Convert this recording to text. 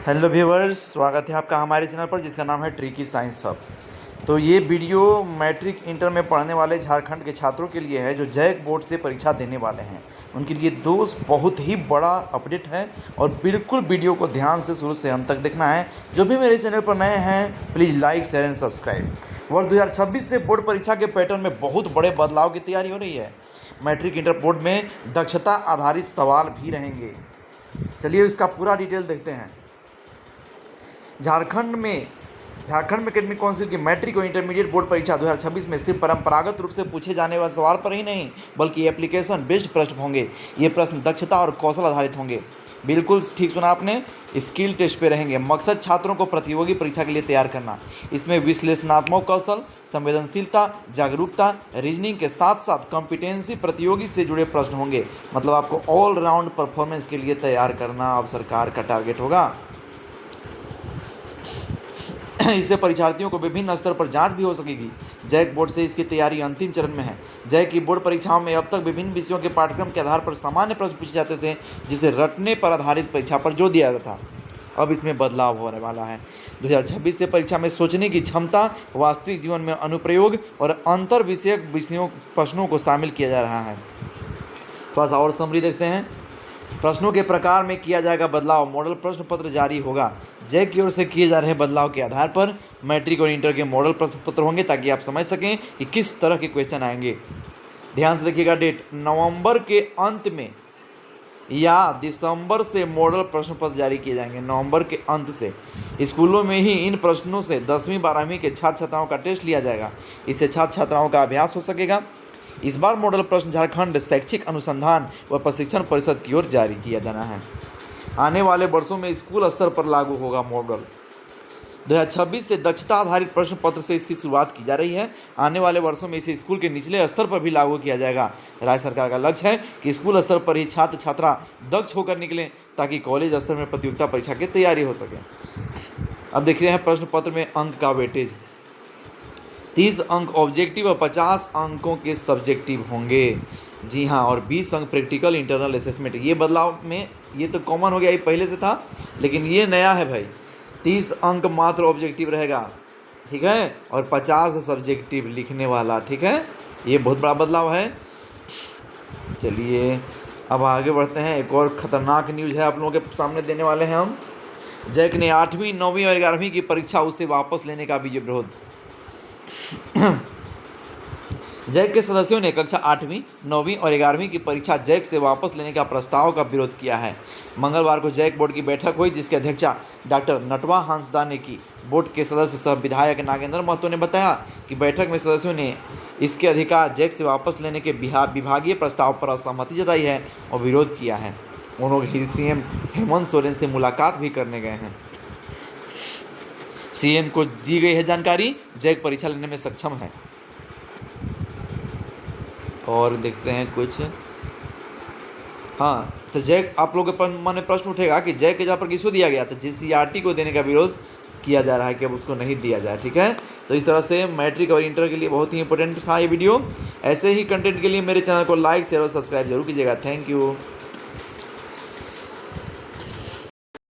Hello viewers, स्वागत है आपका हमारे चैनल पर जिसका नाम है ट्रिकी साइंस हब। तो ये वीडियो मैट्रिक इंटर में पढ़ने वाले झारखंड के छात्रों के लिए है जो जैक बोर्ड से परीक्षा देने वाले हैं। उनके लिए दोस्त बहुत ही बड़ा अपडेट है और बिल्कुल वीडियो को ध्यान से शुरू से अंत तक देखना है। जो भी मेरे चैनल पर नए हैं please like share and subscribe. वर्ष 2026 से बोर्ड परीक्षा के पैटर्न में बहुत बड़े बदलाव की तैयारी हो रही है। मैट्रिक इंटर बोर्ड में दक्षता आधारित सवाल भी रहेंगे। चलिए इसका पूरा डिटेल देखते हैं। झारखंड में एकेडमिक काउंसिल की मैट्रिक और इंटरमीडिएट बोर्ड परीक्षा 2026 में सिर्फ परंपरागत रूप से पूछे जाने वाले सवाल पर ही नहीं बल्कि एप्लीकेशन बेस्ड प्रश्न होंगे। ये प्रश्न दक्षता और कौशल आधारित होंगे। बिल्कुल ठीक सुना आपने, स्किल टेस्ट पे रहेंगे। मकसद छात्रों को प्रतियोगी परीक्षा के लिए तैयार करना। इसमें विश्लेषणात्मक कौशल, संवेदनशीलता, जागरूकता, रीजनिंग के साथ साथ कॉम्पिटेंसी प्रतियोगी से जुड़े प्रश्न होंगे। मतलब आपको ऑल राउंड परफॉर्मेंस के लिए तैयार करना अब सरकार का टारगेट होगा। इससे परीक्षार्थियों को विभिन्न स्तर पर जांच भी हो सकेगी। जैक बोर्ड से इसकी तैयारी अंतिम चरण में है। जैक की बोर्ड परीक्षाओं में अब तक विभिन्न विषयों के पाठ्यक्रम के आधार पर सामान्य प्रश्न पूछे जाते थे, जिसे रटने पर आधारित परीक्षा पर जोर दिया जाता था। अब इसमें बदलाव होने वाला है। 2026 से परीक्षा में सोचने की क्षमता, वास्तविक जीवन में अनुप्रयोग और अंतर विषयक प्रश्नों को शामिल किया जा रहा है। थोड़ा सा और समरी देखते हैं। प्रश्नों के प्रकार में किया जाएगा बदलाव। मॉडल प्रश्न पत्र जारी होगा। जैक की ओर से किए जा रहे बदलाव के आधार पर मैट्रिक और इंटर के मॉडल प्रश्न पत्र होंगे ताकि आप समझ सकें कि किस तरह के क्वेश्चन आएंगे। ध्यान से देखिएगा डेट, नवंबर के अंत में या दिसंबर से मॉडल प्रश्न पत्र जारी किए जाएंगे। नवंबर के अंत से स्कूलों में ही इन प्रश्नों से 10वीं 12वीं के छात्र छात्राओं का टेस्ट लिया जाएगा। इससे छात्र छात्राओं का अभ्यास हो सकेगा। इस बार मॉडल प्रश्न झारखंड शैक्षिक अनुसंधान व प्रशिक्षण परिषद की ओर जारी किया जाना है। आने वाले वर्षों में स्कूल स्तर पर लागू होगा मॉडल। 2026 से दक्षता आधारित प्रश्न पत्र से इसकी शुरुआत की जा रही है। आने वाले वर्षों में इसे स्कूल के निचले स्तर पर भी लागू किया जाएगा। राज्य सरकार का लक्ष्य है कि स्कूल स्तर पर ही छात्र छात्रा दक्ष होकर निकलें ताकि कॉलेज स्तर में प्रतियोगिता परीक्षा की तैयारी हो सके। अब देख रहे हैं प्रश्न पत्र में अंक का वेटेज। 30 अंक ऑब्जेक्टिव और 50 अंकों के सब्जेक्टिव होंगे। जी हाँ, और 20 अंक प्रैक्टिकल इंटरनल असेसमेंट। ये बदलाव में ये तो कॉमन हो गया, ये पहले से था लेकिन ये नया है भाई। 30 अंक मात्र ऑब्जेक्टिव रहेगा, ठीक है, और 50 सब्जेक्टिव लिखने वाला, ठीक है। ये बहुत बड़ा बदलाव है। चलिए अब आगे बढ़ते हैं। एक और ख़तरनाक न्यूज़ है आप लोगों के सामने देने वाले हैं हम। जैक ने 8वीं 9वीं और 11वीं की परीक्षा उसे वापस लेने का भी विरोध। जैक के सदस्यों ने कक्षा 8वीं 9वीं और 11वीं की परीक्षा जैक से वापस लेने का प्रस्ताव का विरोध किया है। मंगलवार को जैक बोर्ड की बैठक हुई जिसकी अध्यक्षता डॉक्टर नटवा हंसदा ने की। बोर्ड के सदस्य सह विधायक नागेंद्र महतो ने बताया कि बैठक में सदस्यों ने इसके अधिकार जैक से वापस लेने के विभागीय प्रस्ताव पर असहमति जताई है और विरोध किया है। उन्होंने सीएम हेमंत सोरेन से मुलाकात भी करने गए हैं। सीएम को दी गई है जानकारी, जैक परीक्षा लेने में सक्षम है। और देखते हैं कुछ। हाँ, तो जैक आप लोगों के मन में प्रश्न उठेगा कि जैक के जगह पर किसको दिया गया, तो जीसीईआरटी को देने का विरोध किया जा रहा है कि अब उसको नहीं दिया जाए, ठीक है। तो इस तरह से मैट्रिक और इंटर के लिए बहुत ही इंपॉर्टेंट था ये वीडियो। ऐसे ही कंटेंट के लिए मेरे चैनल को लाइक शेयर और सब्सक्राइब जरूर कीजिएगा। Thank you.